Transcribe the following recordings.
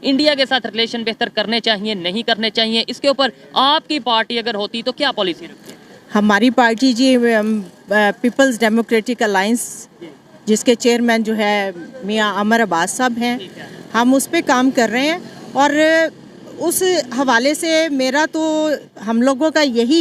India के साथ relation बेहतर करने चाहिए, नहीं करने चाहिए, इसके ऊपर आपकी पार्टी अगर होती तो क्या पॉलिसी रखती है? हमारी पार्टी जी पीपल्स डेमोक्रेटिक अलायंस जिसके चेयरमैन जो है मियां अमर अब्बास साहब हैं, हम उस पे काम कर रहे हैं और उस हवाले से मेरा तो हम लोगों का यही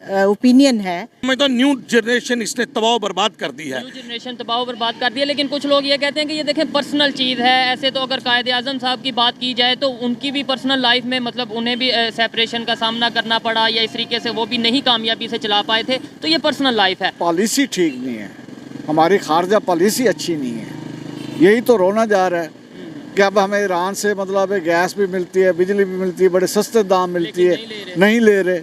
ओपिनियन है। मैं तो न्यू जनरेशन इसने तबाह बर्बाद कर दी है। न्यू जनरेशन तबाह बर्बाद कर दिया, लेकिन कुछ लोग ये कहते हैं कि ये देखें पर्सनल चीज़ है। ऐसे तो अगर कायदे आज़म साहब की बात की जाए तो उनकी भी पर्सनल लाइफ में मतलब उन्हें भी सेपरेशन का सामना करना पड़ा या इस तरीके से वो भी नहीं कामयाबी से चला पाए थे, तो ये पर्सनल लाइफ है। पॉलिसी ठीक नहीं है, हमारी खारजा पॉलिसी अच्छी नहीं है, यही तो रोना जा रहा है कि अब हमें ईरान से मतलब गैस भी मिलती है, बिजली भी मिलती है, बड़े सस्ते दाम मिलती है, नहीं ले रहे।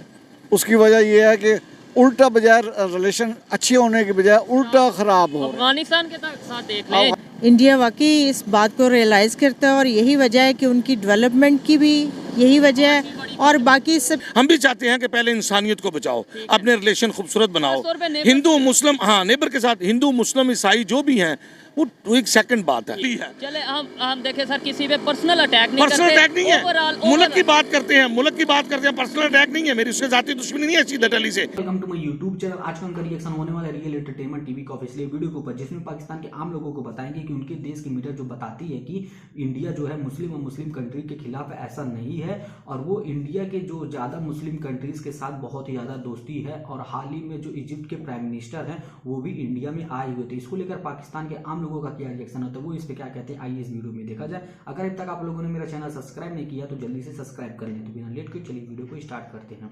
उसकी वजह यह है कि उल्टा बजाय रिलेशन अच्छी होने के बजाय उल्टा खराब हो। अफगानिस्तान के साथ देख लें, इंडिया वाकई इस बात को रियलाइज़ करता है और यही वजह है कि उनकी डेवलपमेंट की भी यही वजह है और बाकी सब। हम भी चाहते हैं कि पहले इंसानियत को बचाओ, अपने रिलेशन खूबसूरत बनाओ। हिंदू मुस्लिम, हाँ, नेबर के साथ हिंदू मुस्लिम ईसाई जो भी हैं वो एक सेकंड बात है। चले हम देखें सर, किसी पे पर्सनल अटैक नहीं पर्सनल करते, अटैक नहीं है, मुल्क की बात करते हैं, मुल्क की बात करते हैं। पर्सनल अटैक नहीं है, मेरी उससे जाती दुश्मनी नहीं है सीधे अली से। Welcome to my YouTube channel. आज का उनका रिएक्शन होने वाला है रियल एंटरटेनमेंट टीवी का ऑफिशियल वीडियो के ऊपर, जिसमें पाकिस्तान के आम लोगों को बताएंगे कि उनके देश की मीडिया जो बताती है कि इंडिया जो है मुस्लिम और मुस्लिम कंट्री के खिलाफ है, ऐसा नहीं है। और वो इंडिया के जो ज़्यादा मुस्लिम कंट्रीज के साथ बहुत ही ज़्यादा दोस्ती है। और हाल ही में जो इजिप्ट के प्राइम मिनिस्टर हैं वो भी इंडिया में आए हुए थे। इसको लेकर पाकिस्तान के आम लोगों का क्या रिएक्शन तो वो इस पे क्या कहते हैं, आइए इस वीडियो में देखा जाए। अगर अब तक आप लोगों ने मेरा चैनल सब्सक्राइब नहीं किया तो जल्दी से सब्सक्राइब कर लें। तो बिना लेट के चलिए वीडियो को स्टार्ट करते हैं।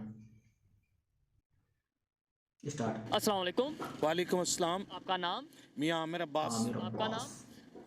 स्टार्ट। अस्सलाम वालेकुम। वालेकुम अस्सलाम। आपका नाम? मियां आमिर अब्बास। आपका नाम?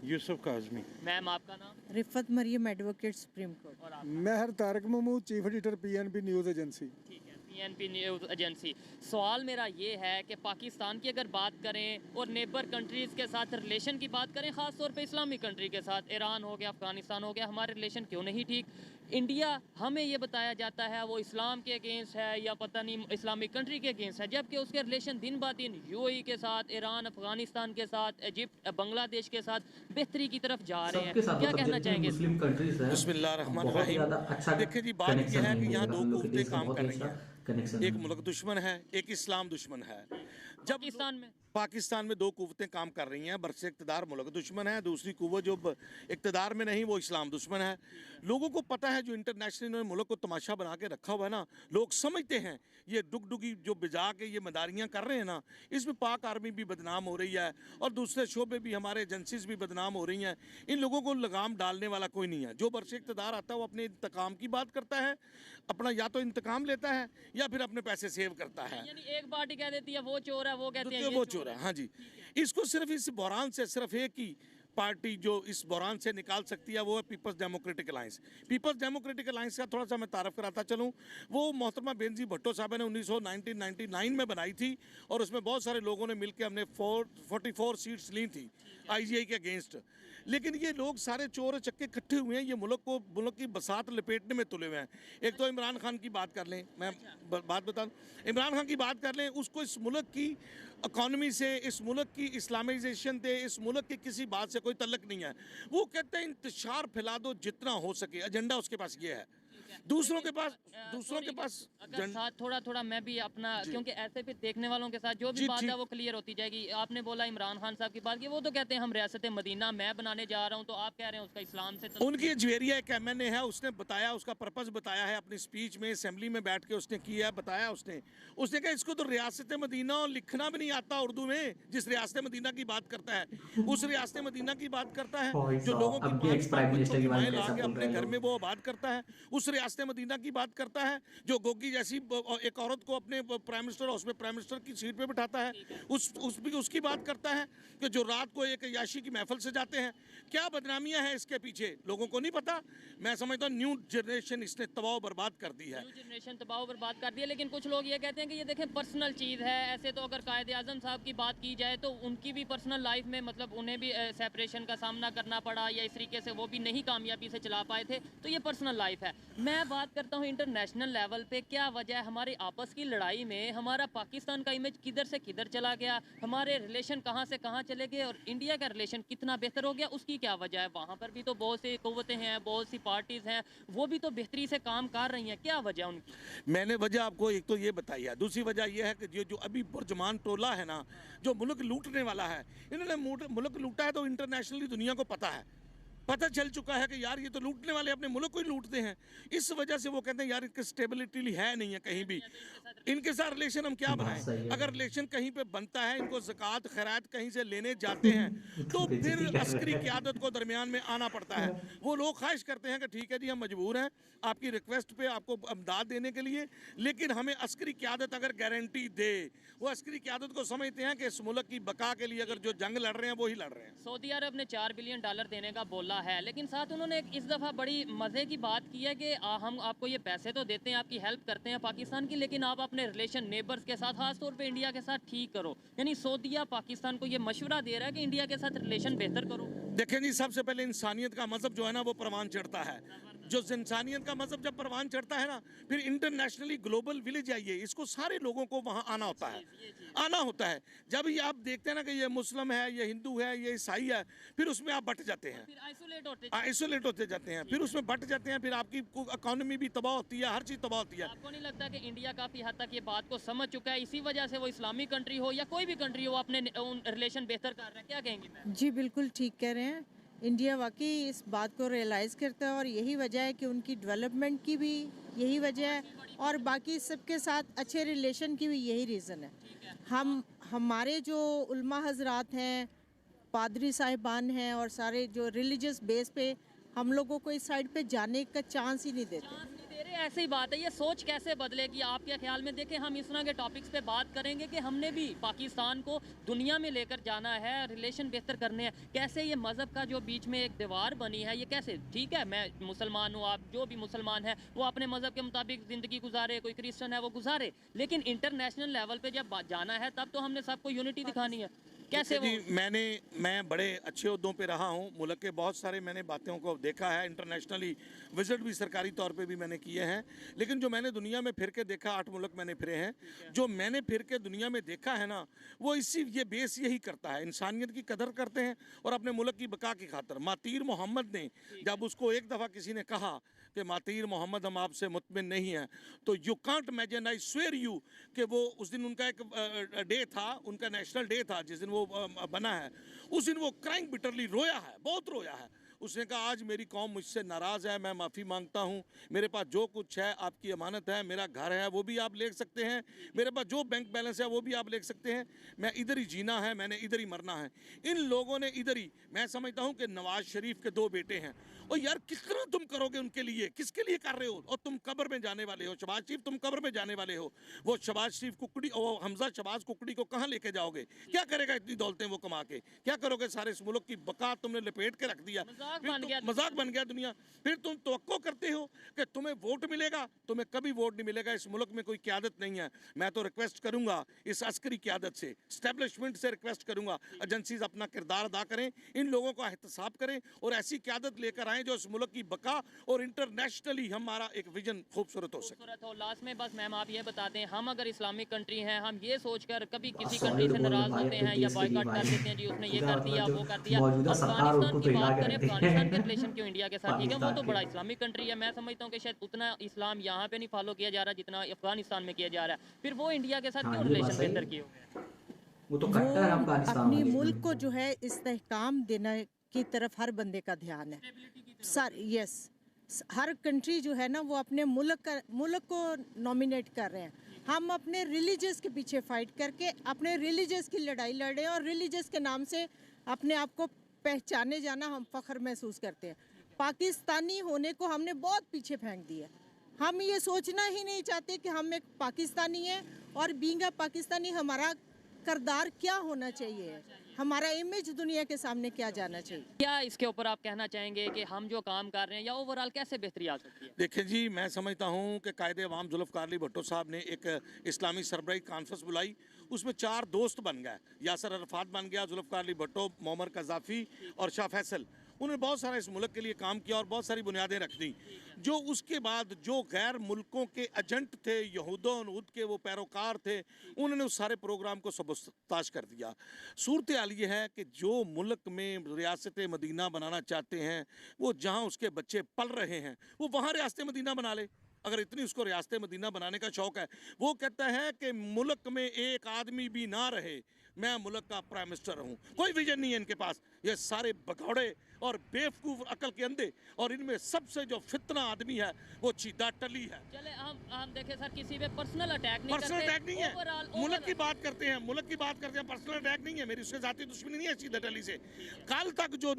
यूसुफ काज़मी। मैम आपका नाम? Rifat Maryam advocate supreme court. और आप? Mehar Tariq Mahmood, chief editor PNP news agency. ठीक है, पीएनपी न्यूज़ एजेंसी। सवाल मेरा ये है कि पाकिस्तान की अगर बात करें और नेबर कंट्रीज़ के साथ रिलेशन की बात करें, ख़ास तौर पे इस्लामिक कंट्री के साथ, ईरान हो गया, अफगानिस्तान हो गया, हमारे रिलेशन क्यों नहीं ठीक? इंडिया हमें ये बताया जाता है वो इस्लाम के अगेंस्ट है या पता नहीं इस्लामिक कंट्री के अगेंस्ट है, जबकि उसके रिलेशन दिन ब दिन यूएई के साथ, ईरान, अफगानिस्तान के साथ, इजिप्ट, बांग्लादेश के साथ बेहतरी की तरफ जा रहे हैं। क्या कहना चाहेंगे? मुस्लिम कंट्रीज है, बिस्मिल्लाहिर्रहमानिर्रहीम। अच्छा देखिए जी, बात यह है कि यहाँ दो कुव्वतें काम कर रही हैं। एक मुल्क दुश्मन है, एक इस्लाम दुश्मन है। जब पाकिस्तान में दो कुव्वतें काम कर रही हैं, बरसे इक़्तिदार मुल्क दुश्मन है, दूसरी कुव्वत जो इक़्तिदार में नहीं वो इस्लाम दुश्मन है। लोगों को पता है, जो इंटरनेशनल मुल्क को तमाशा बना के रखा हुआ है ना, लोग समझते हैं ये डुगडुगी जो बिजा के ये मदारियाँ कर रहे हैं ना, इसमें पाक आर्मी भी बदनाम हो रही है और दूसरे शोबे भी, हमारे एजेंसीज भी बदनाम हो रही हैं। इन लोगों को लगाम डालने वाला कोई नहीं है। जो बरसे इक़्तिदार आता है वो अपने इंतकाम की बात करता है, अपना या तो इंतकाम लेता है या फिर अपने पैसे सेव करता है। यानी एक पार्टी कह देती है वो चोर है, वो कहते हैं वो चोर है। हाँ जी, इसको सिर्फ इस बहरान से सिर्फ एक ही पार्टी जो इस बहरान से निकाल सकती है वो है people's democratic alliance. People's democratic alliance का थोड़ा सा मैं तारफ़ कराता चलूँ। वो मोहतरमा बेनज़ीर भुट्टो साहब ने 1999 में बनाई थी और उसमें बहुत सारे लोगों ने मिलकर हमने 44 सीट्स ली थी आईजीआई के अगेंस्ट। लेकिन ये लोग सारे चोर चक्के इकट्ठे हुए हैं, ये मुल्क की बसात लपेटने में तुले हुए हैं। एक तो इमरान खान की बात कर लें, मैं बात बता दूं, इमरान खान की बात कर लें, उसको इस मुल्क की इकॉनमी से, इस मुल्क की इस्लामाइजेशन से, इस मुल्क की किसी बात से कोई तल्लक नहीं है। वो कहते हैं इंतशार फैला दो जितना हो सके, एजेंडा उसके पास ये है। दूसरों के पास अगर साथ थोड़ा मैं भी अपना, क्योंकि ऐसे फिर देखने वालों के साथ जो भी बात है वो क्लियर होती जाएगी। आपने बोला इमरान खान साहब की बात की, वो तो कहते हैं हम रियासत मदीना मैं बनाने जा रहा हूँ, तो आप कह रहे हैं उसका इस्लाम से उनकी जवेरिया एक MNA है, उसने बताया, उसका पर्पस बताया है अपनी स्पीच में, असेंबली में बैठ के उसने किया है, बताया उसने कहा इसको तो रियासत मदीना लिखना भी नहीं आता उर्दू में। जिस रियासत मदीना की बात करता है उस रियासत मदीना की बात करता है जो लोगों की 5 बच्चों की माएँ ला के अपने घर में वो आबाद करता है। उस रियासत मदीना की बात करता है जो गोगी जैसी एक औरत को अपने प्राइम मिनिस्टर हाउस में प्राइम मिनिस्टर की सीट पे बिठाता है। उसकी बात करता है कि जो रात को एक याशी की महफिल से जाते हैं। क्या बदनामियां हैं इसके पीछे, लोगों को नहीं पता। मैं समझता हूँ न्यू जनरेशन इसने तबाह बर्बाद कर दी है। न्यू जनरेशन तबाह बर्बाद कर दी है, लेकिन कुछ लोग ये कहते हैं कि ये देखें पर्सनल चीज़ है। ऐसे तो अगर कायदे आज़म साहब की बात की जाए तो उनकी भी पर्सनल लाइफ में मतलब उन्हें भी सेपरेशन का सामना करना पड़ा या इस तरीके से वो भी नहीं कामयाबी से चला पाए थे, तो ये पर्सनल लाइफ है। मैं बात करता हूँ इंटरनेशनल लेवल पे, क्या वजह है हमारी आपस की लड़ाई में हमारा पाकिस्तान का इमेज किधर से किधर चला गया, हमारे रिलेशन कहाँ से कहाँ चले गए और इंडिया का रिलेशन कितना बेहतर हो गया, उसकी क्या वजह है? वहाँ पर भी तो बहुत सी कुव्वतें हैं, बहुत सी पार्टीज़ हैं, वो भी तो बेहतरी से काम कर रही हैं, क्या वजह उनकी? मैंने वजह आपको एक तो ये बताई है, दूसरी वजह यह है कि जो अभी बुर्जमान टोला है ना, जो मुल्क लूटने वाला है, इन्होंने मुल्क लूटा है तो इंटरनेशनली दुनिया को पता चल चुका है कि यार ये तो लूटने वाले अपने मुल्क को ही लूटते हैं। इस वजह से वो कहते हैं यार इनकी स्टेबिलिटी है नहीं है कहीं भी, इनके साथ रिलेशन हम क्या बनाएं? अगर रिलेशन कहीं पे बनता है, इनको ज़कात खैरात कहीं से लेने जाते हैं तो फिर अस्करी क़यादत को दरमियान में आना पड़ता है। वो लोग ख्वाहिश करते हैं कि ठीक है जी हम मजबूर हैं आपकी रिक्वेस्ट पे आपको इमदाद देने के लिए, लेकिन हमें अस्करी क़यादत अगर गारंटी दे, वो अस्करी क़यादत को समझते हैं कि इस मुल्क की बका के लिए अगर जो जंग लड़ रहे हैं वो ही लड़ रहे हैं। सऊदी अरब ने $4 बिलियन देने का बोला है, लेकिन साथ उन्होंने इस दफ़ा बड़ी मज़े की बात की है कि हम आपको ये पैसे तो देते हैं, आपकी हेल्प करते हैं पाकिस्तान की, लेकिन आप अपने रिलेशन नेबर्स के साथ, खास तौर पे इंडिया के साथ ठीक करो। यानी सऊदीया पाकिस्तान को ये मशवरा दे रहा है कि इंडिया के साथ रिलेशन बेहतर करो। देखें जी, सबसे पहले इंसानियत का मजहब जो है ना वो परवान चढ़ता है। जो इंसानियत का मजहब जब परवान चढ़ता है ना, फिर इंटरनेशनली ग्लोबल विलेज आइए, इसको सारे लोगों को वहाँ आना होता है। जब ये आप देखते हैं ना कि ये मुस्लिम है, ये हिंदू है, ये ईसाई है, फिर उसमें आप बट जाते हैं, आइसोलेट होते जाते हैं, फिर उसमें बट जाते हैं, फिर आपकी इकोनॉमी भी तबाह होती है, हर चीज़ तबाह होती है। आपको नहीं लगता कि इंडिया काफ़ी हद तक ये बात को समझ चुका है, इसी वजह से वो इस्लामिक कंट्री हो या कोई भी कंट्री हो अपने रिलेशन बेहतर कर रहे हैं? क्या कहेंगे मैम? जी बिल्कुल ठीक कह रहे हैं। इंडिया वाकई इस बात को रियलाइज़ करता है और यही वजह है कि उनकी डेवलपमेंट की भी यही वजह है और बाकी सबके साथ अच्छे रिलेशन की भी यही रीज़न है। हमारे जो उल्मा हजरात हैं, पादरी साहिबान हैं और सारे जो रिलीजियस बेस पे हम लोगों को इस साइड पे जाने का चांस ही नहीं देते। ऐसी बात है, ये सोच कैसे बदलेगी आपके ख्याल में? देखें, हम इस तरह के टॉपिक्स पे बात करेंगे कि हमने भी पाकिस्तान को दुनिया में लेकर जाना है, रिलेशन बेहतर करने हैं। कैसे ये मज़हब का जो बीच में एक दीवार बनी है, ये कैसे? ठीक है, मैं मुसलमान हूँ, आप जो भी मुसलमान है वो अपने मज़हब के मुताबिक ज़िंदगी गुजारे, कोई क्रिश्चियन है वो गुजारे, लेकिन इंटरनेशनल लेवल पर जब जाना है तब तो हमने सबको यूनिटी दिखानी है। कैसे वो? जी, मैं बड़े अच्छे उद्दों पे रहा हूँ, मुल्क के बहुत सारे मैंने बातों को देखा है, इंटरनेशनली विजिट भी सरकारी तौर पे भी मैंने किए हैं, लेकिन जो मैंने दुनिया में फिर के देखा, 8 मुल्क मैंने फिरे हैं, जो मैंने फिर के दुनिया में देखा है ना, वो ये बेस यही करता है, इंसानियत की कदर करते हैं और अपने मुल्क की बका की खातर। मातीर मोहम्मद ने जब उसको एक दफ़ा किसी ने कहा कि मातीर मोहम्मद हम आपसे मुतमिन नहीं हैं, तो you can't imagine, I swear you, कि वो उस दिन उनका एक डे था, उनका नेशनल डे था जिस दिन वो बना है, उस दिन वो क्राइंग बिटरली रोया है, बहुत रोया है। उसने कहा आज मेरी कौम मुझसे नाराज़ है, मैं माफ़ी मांगता हूँ, मेरे पास जो कुछ है आपकी अमानत है, मेरा घर है वो भी आप ले सकते हैं, मेरे पास जो बैंक बैलेंस है वो भी आप ले सकते हैं, मैं इधर ही जीना है, मैंने इधर ही मरना है। इन लोगों ने इधर ही, मैं समझता हूँ कि नवाज शरीफ के 2 बेटे हैं, और यार कितना तुम करोगे उनके लिए, किसके लिए कर रहे हो? और तुम कब्र में जाने वाले हो, शहबाज शरीफ तुम कब्र में जाने वाले हो। वो शहबाज शरीफ कुकड़ी और हमजा शहबाज कुकड़ी को कहाँ लेके जाओगे? क्या करेगा इतनी दौलतें वो कमा के? क्या करोगे? सारे इस मुल्क की बका तुमने लपेट के रख दिया, मजाक बन गया दुनिया। फिर तुम तवक्को करते हो कि तुम्हें वोट मिलेगा, तुम्हें कभी वोट नहीं मिलेगा। इस मुल्क में कोई क़यादत नहीं है। मैं तो रिक्वेस्ट करूंगा इस अस्करी क़यादत से, स्टैब्लिशमेंट से रिक्वेस्ट करूंगा, एजेंसीज अपना किरदार अदा करें, इन लोगों का एहतसाब करें और ऐसी क़यादत लेकर आएँ जो इस मुल्क की बका और इंटरनेशनली हमारा एक विजन खूबसूरत हो सके। लास्ट में बस मैम आप ये बता दें, हम अगर इस्लामिक कंट्री हैं, हम ये सोचकर कभी किसी कंट्री से नाराज होते हैं या बॉयकॉट कर देते हैं, जी उसने ये कर दिया वो कर दिया, अफगानिस्तान की बात करें, अफगानिस्तान के रिलेशन क्यों इंडिया के साथ ठीक है, वो तो बड़ा इस्लामिक कंट्री है, मैं समझता हूँ कि शायद उतना इस्लाम यहाँ पे नहीं फॉलो किया जा रहा जितना अफगानिस्तान में किया जा रहा है, फिर वो इंडिया के साथ क्यों रिलेशन बेहतर किए हुए हैं? वो तो कट्टर है अफगानिस्तान अपनी मुल्क को जो है इस्तेहकाम देने की तरफ हर बंदे का ध्यान है सर। यस, हर कंट्री जो है ना वो अपने मुल्क को नॉमिनेट कर रहे हैं। हम अपने रिलीजियस के पीछे फाइट करके अपने रिलीजियस की लड़ाई लड़ रहे हैं और रिलीजियस के नाम से अपने आप को पहचाने जाना हम फख्र महसूस करते हैं। पाकिस्तानी होने को हमने बहुत पीछे फेंक दिया। हम ये सोचना ही नहीं चाहते कि हम एक पाकिस्तानी हैं और बीइंग अ पाकिस्तानी हमारा किरदार क्या होना चाहिए, हमारा इमेज दुनिया के सामने क्या जाना चाहिए। क्या इसके ऊपर आप कहना चाहेंगे कि हम जो काम कर रहे हैं या ओवरऑल कैसे बेहतरी आ सकती है? देखिए जी, मैं समझता हूँ कि कायदे अवाम जुल्फ़िकार अली भुट्टो साहब ने एक इस्लामी सरबराही कॉन्फ्रेंस बुलाई, उसमें 4 दोस्त बन गए, यासर अरफात बन गया, जुल्फ़िकार अली भुट्टो, मोअम्मर कज़ाफ़ी और शाह फैसल। उन्होंने बहुत सारा इस मुल्क के लिए काम किया और बहुत सारी बुनियादें रख दी। जो उसके बाद जो गैर मुल्कों के एजेंट थे, यहूद के वो पैरोकार थे, उन्होंने उस सारे प्रोग्राम को सबताश कर दिया। सूरत हाल ये है कि जो मुल्क में रियासत मदीना बनाना चाहते हैं, वो जहाँ उसके बच्चे पल रहे हैं वो वहाँ रियासत मदीना बना ले। अगर इतनी उसको रियासत मदीना बनाने का शौक है, वो कहता है कि मुल्क में एक आदमी भी ना रहे, मैं मुल्क का प्राइम मिनिस्टर रहूं। कोई विजन नहीं है इनके पास। ये सारे भगौड़े और बेवकूफ अकल के अंधे, और इनमें सबसे जो फितना आदमी है वो चीदा टली है। चले हम देखें सर, किसी पे पर्सनल अटैक नहीं पर्सनल करते, अटैक नहीं है, overall मुल्क की बात करते हैं, मुल्क की बात करते हैं। पर्सनल अटैक नहीं है, मेरी उससे जाती दुश्मनी नहीं है चीदा टली से। कल तक जो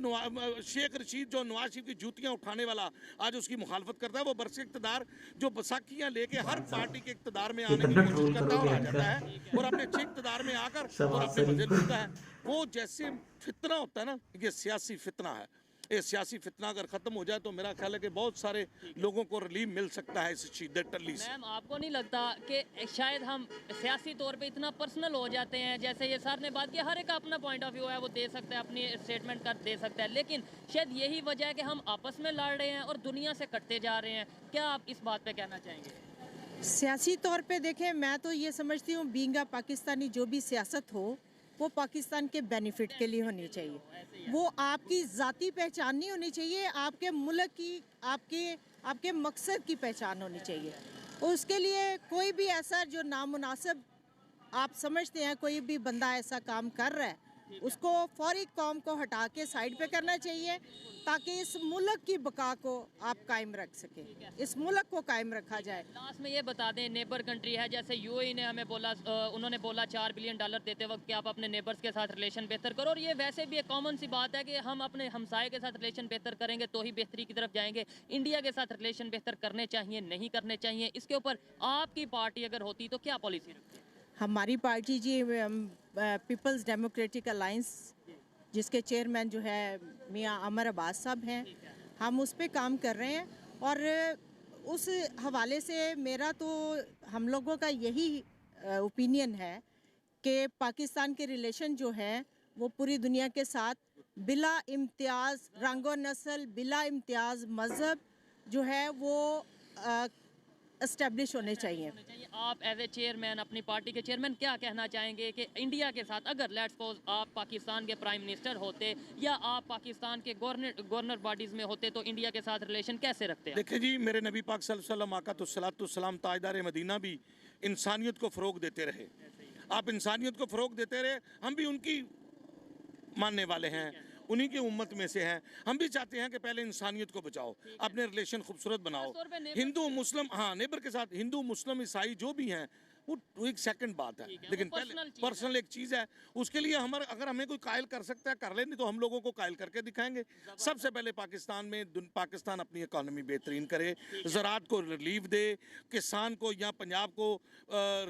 शेख रशीद जो नवाज शरीफ की जूतियां उठाने वाला आज उसकी मुखालफत करता है, वो बरसे इक़्तिदार जो बसाखियां लेके हर पार्टी के इक़्तिदार में आने की कोशिश करता है और आ जाता है और अपने इक़्तिदार में आकर और अपने मजे लूटता है। वो जैसे फितना होता है ना, ये सियासी फितना है। ये सियासी फितना अगर खत्म हो जाए तो मेरा ख्याल है कि बहुत सारे लोगों को रिलीफ मिल सकता है इस शिद्दत टल्ली से। मैम, आपको नहीं लगता कि शायद हम सियासी तौर पे इतना पर्सनल हो जाते हैं? जैसे ये सर ने बात की, हर एक का अपना पॉइंट ऑफ व्यू है, वो दे सकता है, अपनी स्टेटमेंट कर दे सकता है, लेकिन शायद यही वजह है कि हम आपस में लड़ रहे हैं और दुनिया से कटते जा रहे हैं। क्या आप इस बात पे कहना चाहेंगे? सियासी तौर पे देखें, मैं तो ये समझती हूँ बीइंग अ पाकिस्तानी जो भी सियासत हो वो पाकिस्तान के बेनिफिट के लिए होनी चाहिए। वो आपकी ज़ाती पहचान नहीं होनी चाहिए, आपके मुल्क की, आपके मकसद की पहचान होनी चाहिए। उसके लिए कोई भी ऐसा जो नामुनासिब आप समझते हैं, कोई भी बंदा ऐसा काम कर रहा है, उसको फौरी कौम को हटा के साइड पे करना चाहिए, ताकि इस मुल्क की बका को आप कायम रख सके, इस मुल्क को कायम रखा जाए। लास्ट में ये बता दें, नेबर कंट्री है, जैसे यूएई ने हमें बोला, उन्होंने बोला $4 बिलियन देते वक्त कि आप अपने नेबर्स के साथ रिलेशन बेहतर करो, और ये वैसे भी एक कॉमन सी बात है कि हम अपने हमसाये के साथ रिलेशन बेहतर करेंगे तो ही बेहतरी की तरफ जाएंगे। इंडिया के साथ रिलेशन बेहतर करने चाहिए, नहीं करने चाहिए, इसके ऊपर आपकी पार्टी अगर होती तो क्या पॉलिसी रखती? हमारी पार्टी जी पीपल्स डेमोक्रेटिक अलायंस, जिसके चेयरमैन जो है मियां अमर अब्बास साहब हैं, हम उस पे काम कर रहे हैं। और उस हवाले से मेरा तो हम लोगों का यही ओपिनियन है कि पाकिस्तान के रिलेशन जो है वो पूरी दुनिया के साथ बिला इम्तियाज़ रंग व नस्ल, बिला इम्तियाज़ मज़हब जो है वो एस्टेब्लिश होने चाहिए। आप एज ए चेयरमैन, अपनी पार्टी के चेयरमैन, क्या कहना चाहेंगे कि इंडिया के साथ अगर लेट्स सपोज आप पाकिस्तान के प्राइम मिनिस्टर होते या आप पाकिस्तान के गवर्नर बॉडीज़ में होते तो इंडिया के साथ रिलेशन कैसे रखते हैं? देखिए जी, मेरे नबी पाक सल्लल्लाहु अलैहि वसल्लम ताजदार मदीना भी इंसानियत को फ़रोग देते रहे। आप इंसानियत को फ़रोग देते रहे, हम भी उनकी मानने वाले हैं, उन्हीं की उम्मत में से हैं। हम भी चाहते हैं कि पहले इंसानियत को बचाओ, अपने रिलेशन खूबसूरत बनाओ। हिंदू मुस्लिम, हाँ, नेबर के साथ हिंदू मुस्लिम ईसाई जो भी हैं वो एक सेकंड बात है, लेकिन पहले पर्सनल एक चीज़ है। उसके लिए हमारे अगर हमें कोई कायल कर सकता है कर ले, नहीं तो हम लोगों को कायल करके दिखाएंगे। सबसे पहले पाकिस्तान अपनी इकॉनमी बेहतरीन करे, ज़राअत को रिलीफ दे, किसान को या पंजाब को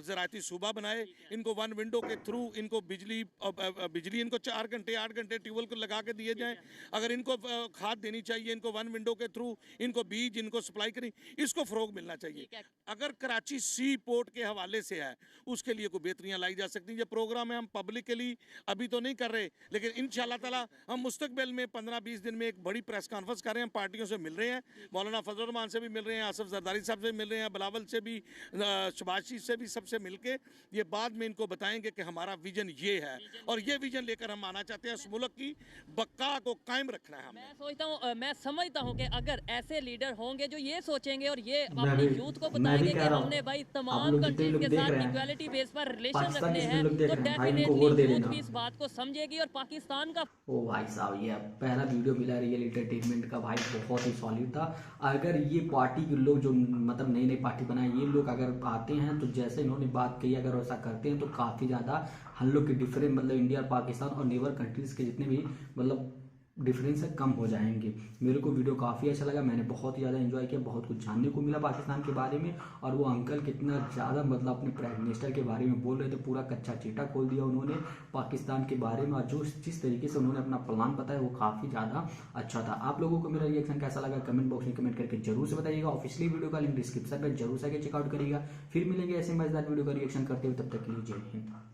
ज़राअती सूबा बनाए, इनको वन विंडो के थ्रू इनको बिजली इनको 4 घंटे 8 घंटे ट्यूबवेल को लगा के दिए जाएँ। अगर इनको खाद देनी चाहिए, इनको वन विंडो के थ्रू इनको बीज इनको सप्लाई करें, इसको फ़रोग मिलना चाहिए। अगर कराची सी पोर्ट के हवाले से है, उसके लिए कोई बेहतरियां लाई जा सकती हैं। ये प्रोग्राम है, हम पब्लिकली अभी तो नहीं कर रहे, लेकिन इंशाअल्लाह ताला हम मुस्तकबिल में 15-20 दिन में एक बड़ी प्रेस कॉन्फ्रेंस कर रहे हैं। पार्टियों से मिल रहे हैं, मौलाना फजल रहमान से भी मिल रहे हैं, आसिफ जरदारी साहब से मिल रहे हैं, बिलावल से भी, शहबाज शरीफ से भी, सबसे मिलके ये बाद में इनको बताएंगे कि हमारा विजन ये है और ये विजन लेकर हम आना चाहते हैं। इस मुल्क की बक्का को कायम रखना है हमें। मैं सोचता हूँ, मैं समझता हूँ कि अगर ऐसे लीडर होंगे जो ये सोचेंगे और ये अपनी यूथ को बताएंगे कि हमने भाई तमाम कंट्रीज के साथ इक्वालिटी बेस पर रिलेशन रखने हैं, तो डेफिनेटली यूथ भी इस बात को समझेगी और पाकिस्तान का। ओ भाई साहब, ये पहला वीडियो मिला रियल एंटरटेनमेंट का भाई, बहुत ही सॉलिड था। अगर ये पार्टी के लोग जो मतलब नई नई पार्टी बनाए, ये लोग अगर आते हैं तो जैसे इन्होंने बात कही, अगर वैसा करते हैं तो काफ़ी ज़्यादा हम लोग के डिफरेंट मतलब इंडिया पाकिस्तान और नेबर कंट्रीज़ के जितने भी मतलब डिफरेंस है कम हो जाएंगे। मेरे को वीडियो काफ़ी अच्छा लगा, मैंने बहुत ही ज़्यादा एंजॉय किया, बहुत कुछ जानने को मिला पाकिस्तान के बारे में। और वो अंकल कितना ज़्यादा मतलब अपने प्राइम मिनिस्टर के बारे में बोल रहे थे, पूरा कच्चा चीटा खोल दिया उन्होंने पाकिस्तान के बारे में, और जो जिस तरीके से उन्होंने अपना प्लान बताया वो काफ़ी ज़्यादा अच्छा था। आप लोगों को मेरा रिएक्शन कैसा लगा कमेंट बॉक्स में कमेंट करके जरूर से बताइएगा। ऑफिशियली वीडियो का लिंक डिस्क्रिप्शन में जरूर से चेकआउट करिएगा। फिर मिलेंगे ऐसे मजेदार वीडियो का रिएक्शन करते हुए, तब तक के लिए जय हिंद।